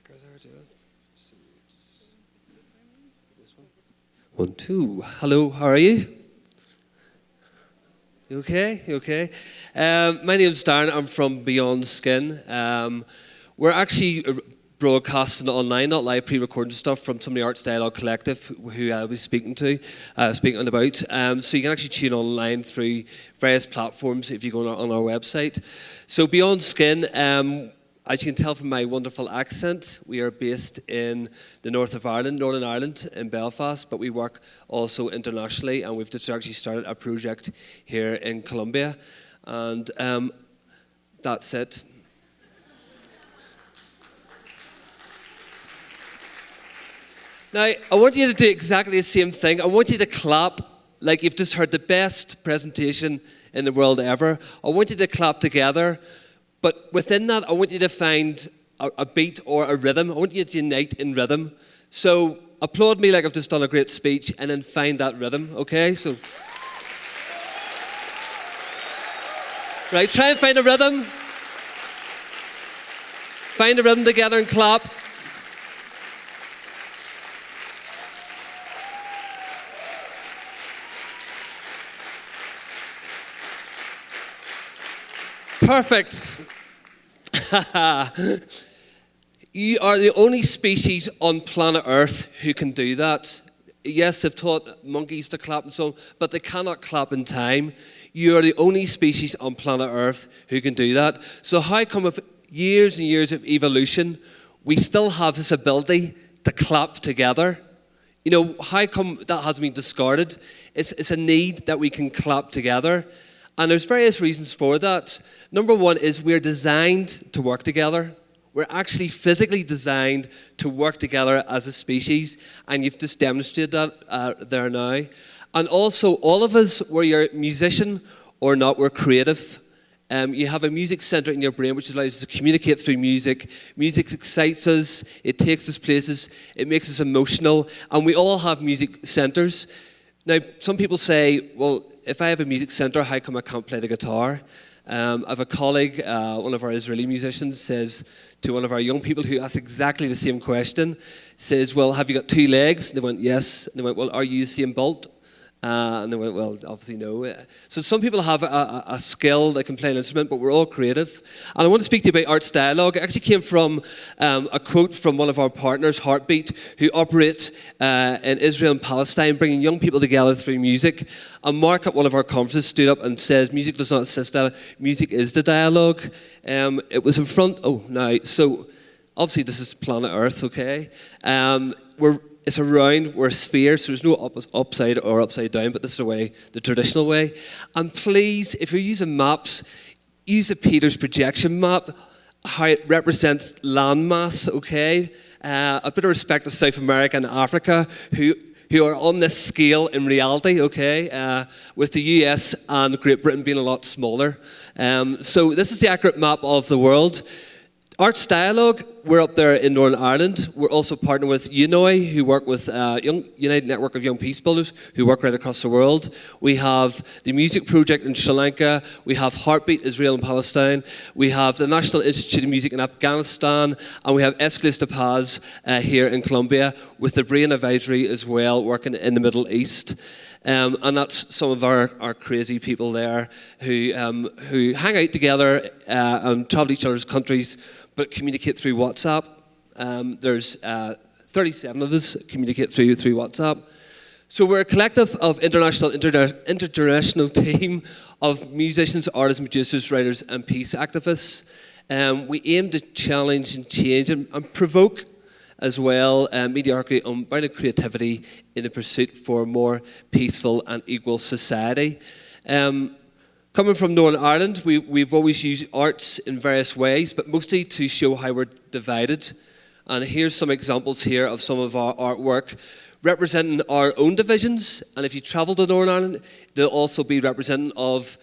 clicker there, do it. One, two. Hello, how are you? You okay? You okay? My name's Darren. I'm from Beyond Skin. We're actually broadcasting online, not live, pre-recording stuff from some of the Arts Dialogue Collective, who I'll be speaking about. So you can actually tune online through various platforms if you go on our website. So Beyond Skin, as you can tell from my wonderful accent, we are based in the north of Ireland, Northern Ireland, in Belfast, but we work also internationally, and we've just actually started a project here in Colombia, and that's it. Now, I want you to do exactly the same thing. I want you to clap like you've just heard the best presentation in the world ever. I want you to clap together. But within that, I want you to find a beat or a rhythm. I want you to unite in rhythm. So applaud me like I've just done a great speech, and then find that rhythm, okay? So, right, try and find a rhythm. Find a rhythm together and clap. Perfect. You are the only species on planet Earth who can do that. Yes, they've taught monkeys to clap and so on, but they cannot clap in time. You are the only species on planet Earth who can do that. So how come with years and years of evolution, we still have this ability to clap together? You know, how come that hasn't been discarded? It's a need that we can clap together. And there's various reasons for that. Number one is we're designed to work together. We're actually physically designed to work together as a species, and you've just demonstrated that there now. And also, all of us, whether you're a musician or not, we're creative. You have a music center in your brain which allows us to communicate through music. Music excites us, it takes us places, it makes us emotional, and we all have music centers. Now, some people say, well, if I have a music center, how come I can't play the guitar? I have a colleague, one of our Israeli musicians, says to one of our young people who asked exactly the same question, says, well, have you got two legs? And they went, yes. And they went, well, are you Usain Bolt? And they went, well, obviously no. So some people have a skill, they can play an instrument, but we're all creative. And I want to speak to you about Arts Dialogue. It actually came from a quote from one of our partners, Heartbeat, who operate in Israel and Palestine, bringing young people together through music. And Mark at one of our conferences stood up and says, music does not assist dialogue, music is the dialogue. It was in front, so obviously this is planet Earth, okay? It's a round, we're a sphere, so there's no upside or upside down, but this is the traditional way. And please, if you're using maps, use a Peters projection map, how it represents landmass, okay? A bit of respect to South America and Africa, who are on this scale in reality, okay? With the US and Great Britain being a lot smaller. So this is the accurate map of the world. Arts Dialogue, we're up there in Northern Ireland. We're also partnering with UNOI, who work with United Network of Young Peacebuilders, who work right across the world. We have the Music Project in Sri Lanka. We have Heartbeat, Israel and Palestine. We have the National Institute of Music in Afghanistan. And we have Escalés de Paz here in Colombia, with the Brain Advisory as well, working in the Middle East. And that's some of our crazy people there who hang out together and travel to each other's countries, but communicate through WhatsApp. There's 37 of us communicate through WhatsApp. So we're a collective of international team of musicians, artists, producers, writers, and peace activists. We aim to challenge and change and provoke as well mediocrity, unbounded creativity in the pursuit for a more peaceful and equal society. Coming from Northern Ireland, we've always used arts in various ways, but mostly to show how we're divided. And here's some examples here of some of our artwork representing our own divisions. And if you travel to Northern Ireland, they'll also be representing of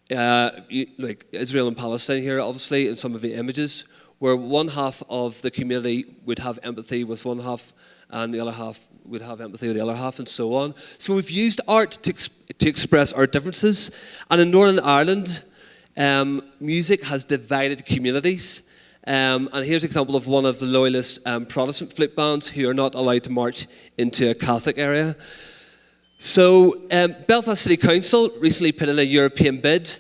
like Israel and Palestine here, obviously, in some of the images, where one half of the community would have empathy with one half, and the other half would have empathy with the other half, and so on. So we've used art to express our differences. And in Northern Ireland, music has divided communities. And here's an example of one of the loyalist Protestant flute bands who are not allowed to march into a Catholic area. So Belfast City Council recently put in a European bid,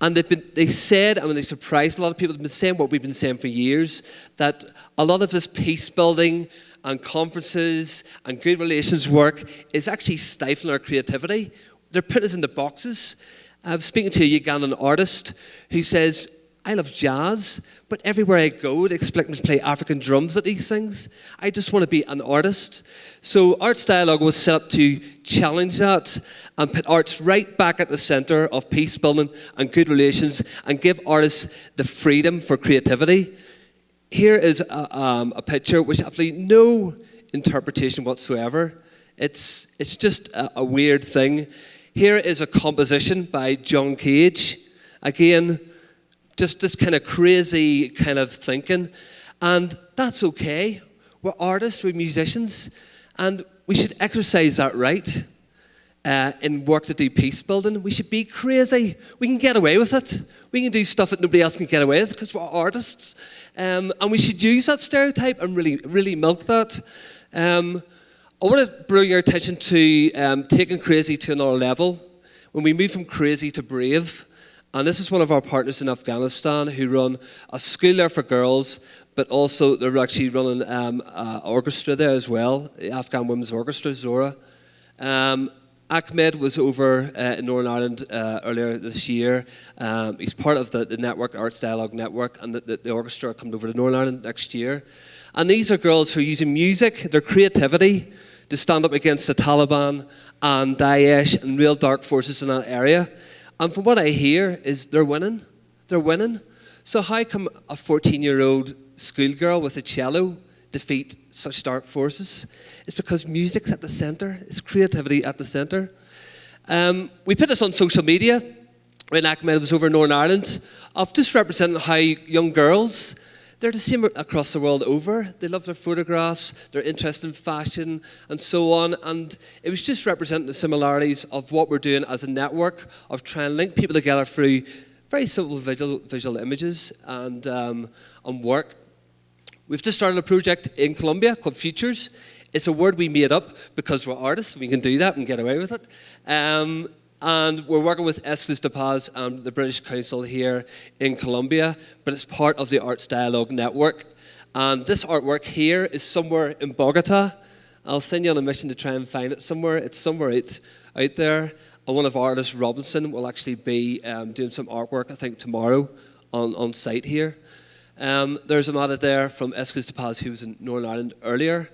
and they said, I mean, they surprised a lot of people. They've been saying what we've been saying for years, that a lot of this peace building and conferences and good relations work is actually stifling our creativity. They're putting us into boxes. I was speaking to a Ugandan artist who says, I love jazz, but everywhere I go, they expect me to play African drums at these things. I just want to be an artist. So Arts Dialogue was set up to challenge that and put arts right back at the centre of peace building and good relations and give artists the freedom for creativity. Here is a picture which absolutely no interpretation whatsoever. It's just a weird thing. Here is a composition by John Cage. Again, just this kind of crazy kind of thinking. And that's okay. We're artists, we're musicians, and we should exercise that right in work to do peace building. We should be crazy. We can get away with it. We can do stuff that nobody else can get away with because we're artists. And we should use that stereotype and really milk that. I want to bring your attention to taking crazy to another level. When we move from crazy to brave, and this is one of our partners in Afghanistan who run a school there for girls, but also they're actually running an orchestra there as well, the Afghan Women's Orchestra, Zora. Ahmed was over in Northern Ireland earlier this year. He's part of the network, Arts Dialogue Network, and the orchestra are coming over to Northern Ireland next year. And these are girls who are using music, their creativity, to stand up against the Taliban and Daesh and real dark forces in that area. And from what I hear is they're winning. They're winning. So how come a 14-year-old schoolgirl with a cello defeat such dark forces? It's because music's at the centre. It's creativity at the centre. We put this on social media when Ahmed was over in Northern Ireland of just representing how young girls, they're the same across the world over. They love their photographs, they're interested in fashion and so on. And it was just representing the similarities of what we're doing as a network of trying to link people together through very simple visual images and work. We've just started a project in Colombia called Futures. It's a word we made up because we're artists, we can do that and get away with it. And we're working with Escalus de Paz and the British Council here in Colombia, but it's part of the Arts Dialogue Network. And this artwork here is somewhere in Bogota. I'll send you on a mission to try and find it somewhere. It's somewhere out there. And one of our artists, Robinson, will actually be doing some artwork, I think, tomorrow on site here. There's a matter there from Escalus de Paz who was in Northern Ireland earlier.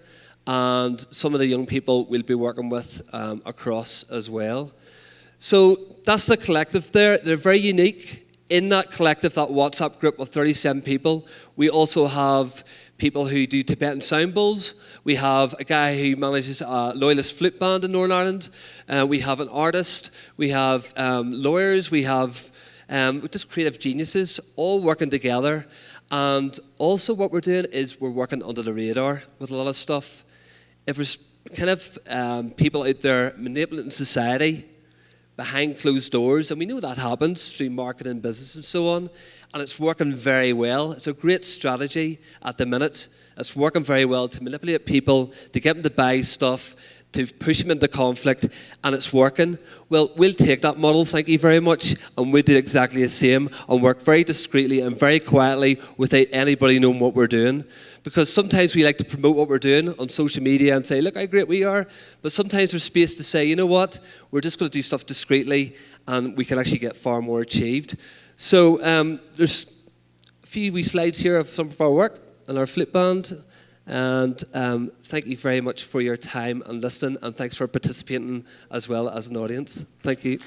And some of the young people we'll be working with across as well. So that's the collective there. They're very unique. In that collective, that WhatsApp group of 37 people, we also have people who do Tibetan sound bowls. We have a guy who manages a loyalist flute band in Northern Ireland. We have an artist. We have lawyers. We have just creative geniuses all working together. And also what we're doing is we're working under the radar with a lot of stuff. If there's kind of people out there manipulating society behind closed doors, and we know that happens through marketing, business and so on, and it's working very well. It's a great strategy at the minute. It's working very well to manipulate people, to get them to buy stuff, to push them into conflict, and it's working. Well, we'll take that model, thank you very much, and we'll do exactly the same and work very discreetly and very quietly without anybody knowing what we're doing. Because sometimes we like to promote what we're doing on social media and say, look how great we are. But sometimes there's space to say, you know what, we're just going to do stuff discreetly and we can actually get far more achieved. So there's a few wee slides here of some of our work and our flute band. And thank you very much for your time and listening. And thanks for participating as well as an audience. Thank you.